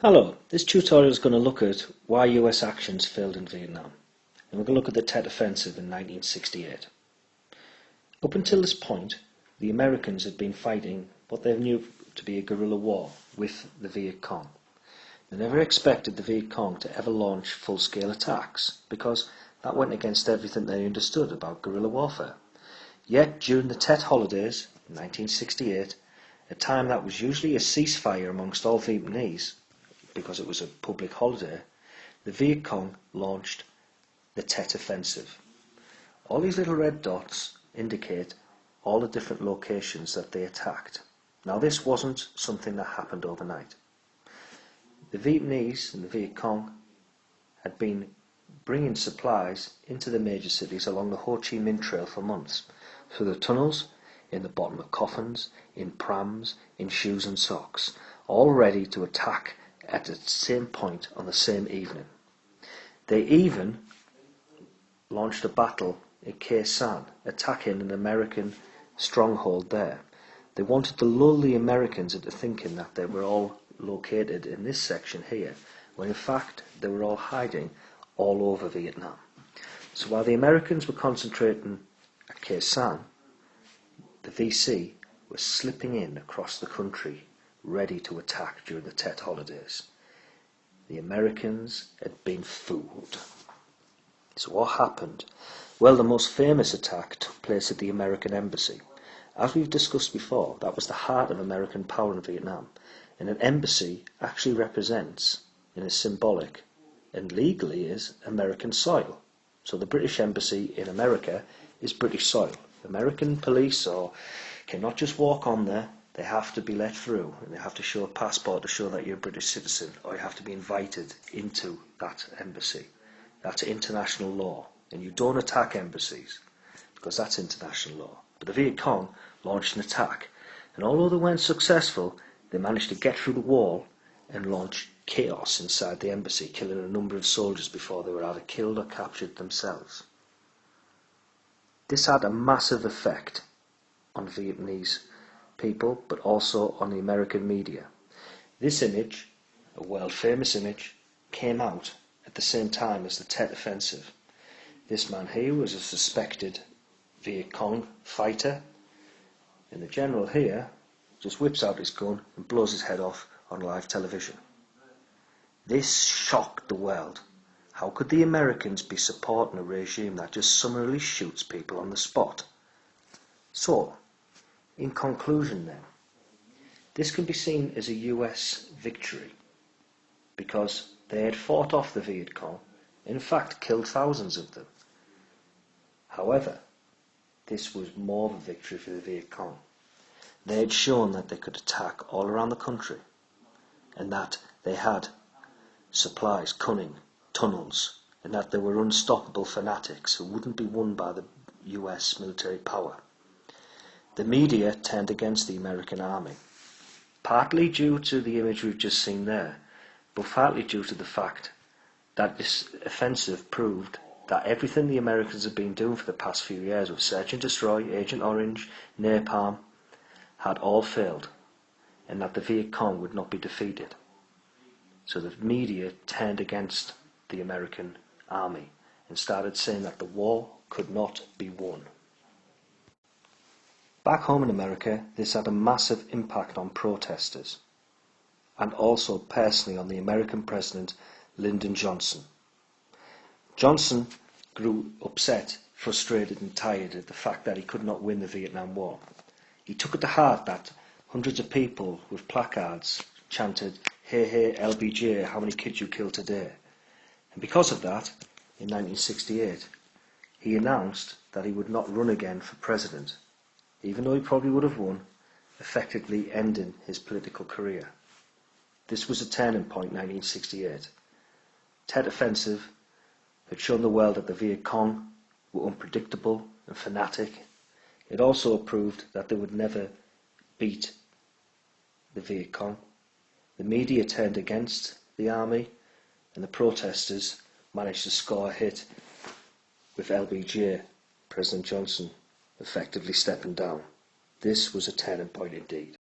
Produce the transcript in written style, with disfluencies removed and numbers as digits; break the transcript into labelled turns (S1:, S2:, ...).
S1: Hello, this tutorial is going to look at why US actions failed in Vietnam, and we're going to look at the Tet Offensive in 1968. Up until this point, the Americans had been fighting what they knew to be a guerrilla war with the Viet Cong. They never expected the Viet Cong to ever launch full-scale attacks, because that went against everything they understood about guerrilla warfare. Yet, during the Tet holidays in 1968, a time that was usually a ceasefire amongst all Vietnamese, because it was a public holiday, the Viet Cong launched the Tet Offensive. All these little red dots indicate all the different locations that they attacked. Now, this wasn't something that happened overnight. The Vietnamese and the Viet Cong had been bringing supplies into the major cities along the Ho Chi Minh Trail for months, through the tunnels, in the bottom of coffins, in prams, in shoes and socks, all ready to attack at the same point on the same evening. They even launched a battle at Khe Sanh, attacking an American stronghold there. They wanted to lull the Americans into thinking that they were all located in this section here, when in fact they were all hiding all over Vietnam. So while the Americans were concentrating at Khe Sanh, the VC was slipping in across the country, ready to attack during the Tet holidays. The Americans had been fooled. So what happened? Well, the most famous attack took place at the American embassy. As we've discussed before, that was the heart of American power in Vietnam, and an embassy actually represents, and is symbolic, and legally is, American soil. So the British embassy in America is British soil. American police cannot just walk on there. They have to be let through, and they have to show a passport to show that you're a British citizen, or you have to be invited into that embassy. That's international law, and you don't attack embassies, because that's international law. But the Viet Cong launched an attack, and although they weren't successful, they managed to get through the wall and launch chaos inside the embassy, killing a number of soldiers before they were either killed or captured themselves. This had a massive effect on Vietnamese people, but also on the American media. This image, a world-famous image, came out at the same time as the Tet Offensive. This man here was a suspected Viet Cong fighter, and the general here just whips out his gun and blows his head off on live television. This shocked the world. How could the Americans be supporting a regime that just summarily shoots people on the spot? So, in conclusion then, this can be seen as a US victory, because they had fought off the Viet Cong, in fact killed thousands of them. However, this was more of a victory for the Viet Cong. They had shown that they could attack all around the country, and that they had supplies, cunning, tunnels, and that they were unstoppable fanatics who wouldn't be won by the US military power. The media turned against the American army, partly due to the image we've just seen there, but partly due to the fact that this offensive proved that everything the Americans had been doing for the past few years with Search and Destroy, Agent Orange, Napalm, had all failed, and that the Viet Cong would not be defeated. So the media turned against the American army and started saying that the war could not be won. Back home in America, this had a massive impact on protesters, and also personally on the American president, Lyndon Johnson. Johnson grew upset, frustrated and tired at the fact that he could not win the Vietnam War. He took it to heart that hundreds of people with placards chanted, "Hey, hey, LBJ, how many kids you killed today?" And because of that, in 1968, he announced that he would not run again for president, even though he probably would have won, effectively ending his political career. This was a turning point in 1968. Tet Offensive had shown the world that the Viet Cong were unpredictable and fanatic. It also proved that they would never beat the Viet Cong. The media turned against the army, and the protesters managed to score a hit with LBJ, President Johnson, effectively stepping down. This was a turning point indeed.